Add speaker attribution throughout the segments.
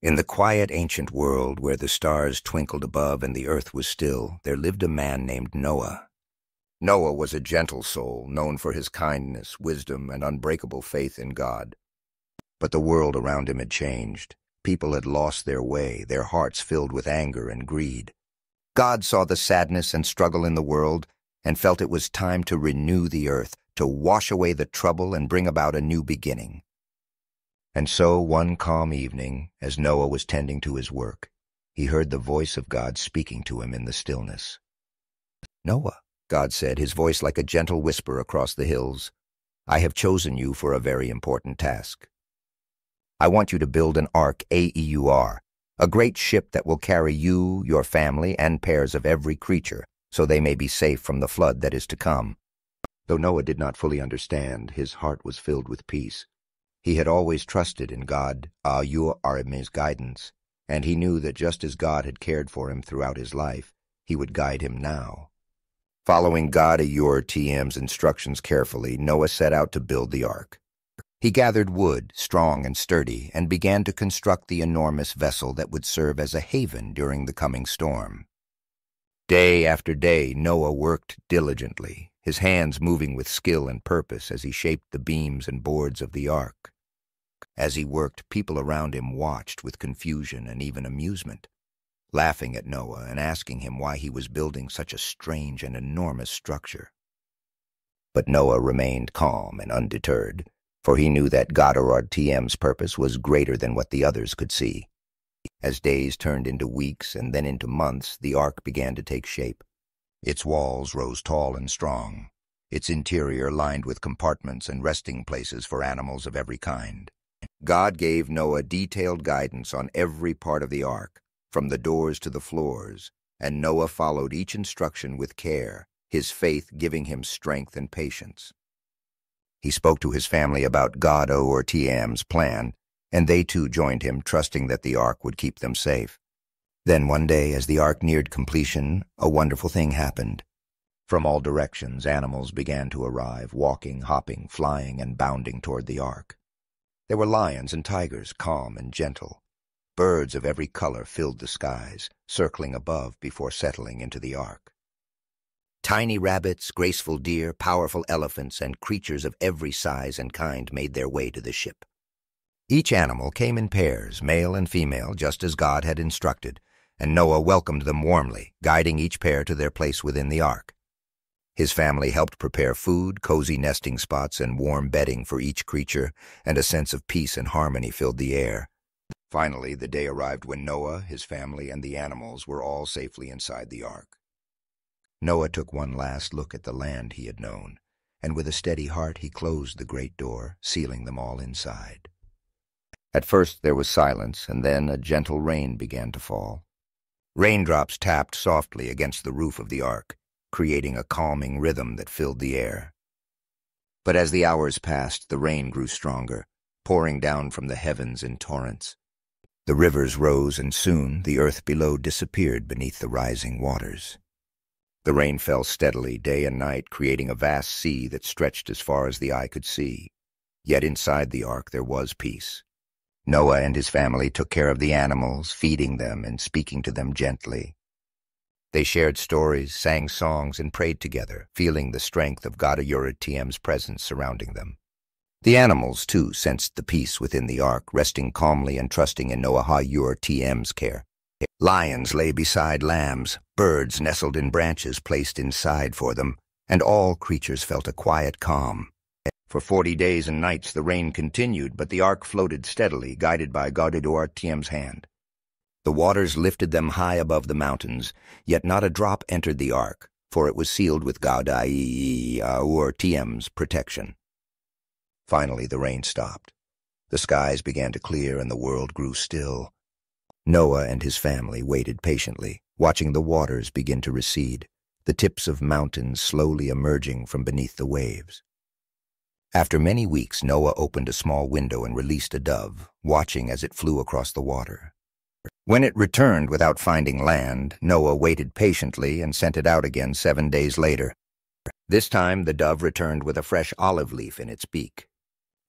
Speaker 1: In the quiet ancient world where the stars twinkled above and the earth was still, there lived a man named Noah. Noah was a gentle soul, known for his kindness, wisdom, and unbreakable faith in God. But the world around him had changed. People had lost their way, their hearts filled with anger and greed. God saw the sadness and struggle in the world and felt it was time to renew the earth, to wash away the trouble and bring about a new beginning. And so, one calm evening, as Noah was tending to his work, he heard the voice of God speaking to him in the stillness. "Noah," God said, his voice like a gentle whisper across the hills, "I have chosen you for a very important task. I want you to build an ark, AEUR, a great ship that will carry you, your family, and pairs of every creature, so they may be safe from the flood that is to come." Though Noah did not fully understand, his heart was filled with peace. He had always trusted in God, AEUR's guidance, and he knew that just as God had cared for him throughout his life, he would guide him now. Following God AEUR's instructions carefully, Noah set out to build the ark. He gathered wood, strong and sturdy, and began to construct the enormous vessel that would serve as a haven during the coming storm. Day after day, Noah worked diligently, his hands moving with skill and purpose as he shaped the beams and boards of the ark. As he worked, people around him watched with confusion and even amusement, laughing at Noah and asking him why he was building such a strange and enormous structure. But Noah remained calm and undeterred, for he knew that AEUR's purpose was greater than what the others could see. As days turned into weeks and then into months, the ark began to take shape. Its walls rose tall and strong, its interior lined with compartments and resting places for animals of every kind. God gave Noah detailed guidance on every part of the ark, from the doors to the floors, and Noah followed each instruction with care, his faith giving him strength and patience. He spoke to his family about AEUR's plan, and they too joined him, trusting that the ark would keep them safe. Then one day, as the ark neared completion, a wonderful thing happened. From all directions, animals began to arrive, walking, hopping, flying, and bounding toward the ark. There were lions and tigers, calm and gentle. Birds of every color filled the skies, circling above before settling into the ark. Tiny rabbits, graceful deer, powerful elephants, and creatures of every size and kind made their way to the ship. Each animal came in pairs, male and female, just as God had instructed, and Noah welcomed them warmly, guiding each pair to their place within the ark. His family helped prepare food, cozy nesting spots, and warm bedding for each creature, and a sense of peace and harmony filled the air. Finally, the day arrived when Noah, his family, and the animals were all safely inside the ark. Noah took one last look at the land he had known, and with a steady heart he closed the great door, sealing them all inside. At first there was silence, and then a gentle rain began to fall. Raindrops tapped softly against the roof of the ark, creating a calming rhythm that filled the air. But as the hours passed, the rain grew stronger, pouring down from the heavens in torrents. The rivers rose, and soon the earth below disappeared beneath the rising waters. The rain fell steadily day and night, creating a vast sea that stretched as far as the eye could see. Yet inside the ark there was peace. Noah and his family took care of the animals, feeding them and speaking to them gently. They shared stories, sang songs, and prayed together, feeling the strength of AEUR's presence surrounding them. The animals, too, sensed the peace within the ark, resting calmly and trusting in AEUR's care. Lions lay beside lambs, birds nestled in branches placed inside for them, and all creatures felt a quiet calm. For 40 days and nights the rain continued, but the ark floated steadily, guided by AEUR's hand. The waters lifted them high above the mountains, yet not a drop entered the ark, for it was sealed with AEUR's protection. Finally the rain stopped. The skies began to clear and the world grew still. Noah and his family waited patiently, watching the waters begin to recede, the tips of mountains slowly emerging from beneath the waves. After many weeks, Noah opened a small window and released a dove, watching as it flew across the water. When it returned without finding land, Noah waited patiently and sent it out again 7 days later. This time the dove returned with a fresh olive leaf in its beak.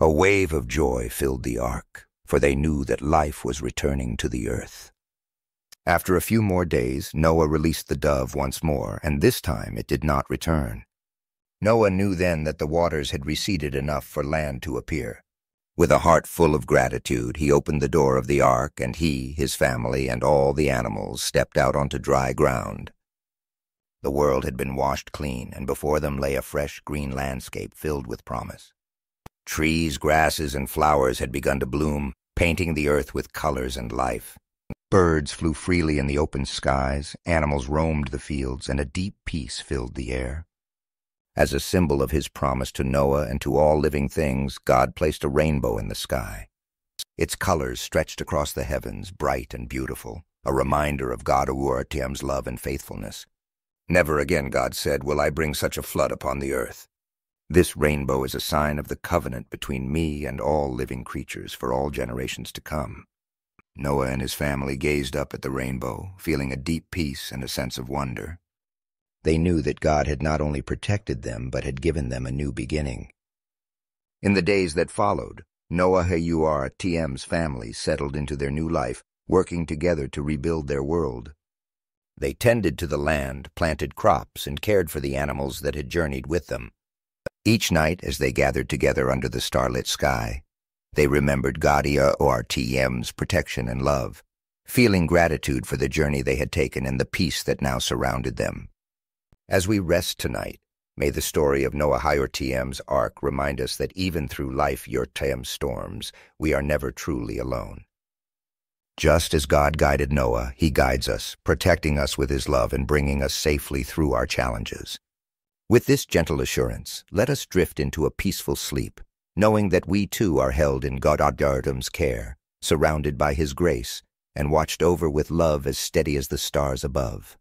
Speaker 1: A wave of joy filled the ark. for they knew that life was returning to the earth. After a few more days, Noah released the dove once more, and this time it did not return. Noah knew then that the waters had receded enough for land to appear. With a heart full of gratitude, he opened the door of the ark, and he, his family, and all the animals stepped out onto dry ground. The world had been washed clean, and before them lay a fresh green landscape filled with promise. Trees, grasses, and flowers had begun to bloom, painting the earth with colors and life. Birds flew freely in the open skies, animals roamed the fields, and a deep peace filled the air. As a symbol of his promise to Noah and to all living things, God placed a rainbow in the sky. Its colors stretched across the heavens, bright and beautiful, a reminder of God Uartiem's love and faithfulness. Never again, God said, will I bring such a flood upon the earth. This rainbow is a sign of the covenant between me and all living creatures for all generations to come. Noah and his family gazed up at the rainbow, feeling a deep peace and a sense of wonder. They knew that God had not only protected them, but had given them a new beginning. In the days that followed, Noah Uartiem's family settled into their new life, working together to rebuild their world. They tended to the land, planted crops, and cared for the animals that had journeyed with them. Each night, as they gathered together under the starlit sky, they remembered God Uartiem's protection and love, feeling gratitude for the journey they had taken and the peace that now surrounded them. As we rest tonight, may the story of Noah Uartiem's ark remind us that even through life Uartiem's storms, we are never truly alone. Just as God guided Noah, he guides us, protecting us with his love and bringing us safely through our challenges. With this gentle assurance, let us drift into a peaceful sleep, knowing that we too are held in God Uartiem's care, surrounded by his grace, and watched over with love as steady as the stars above.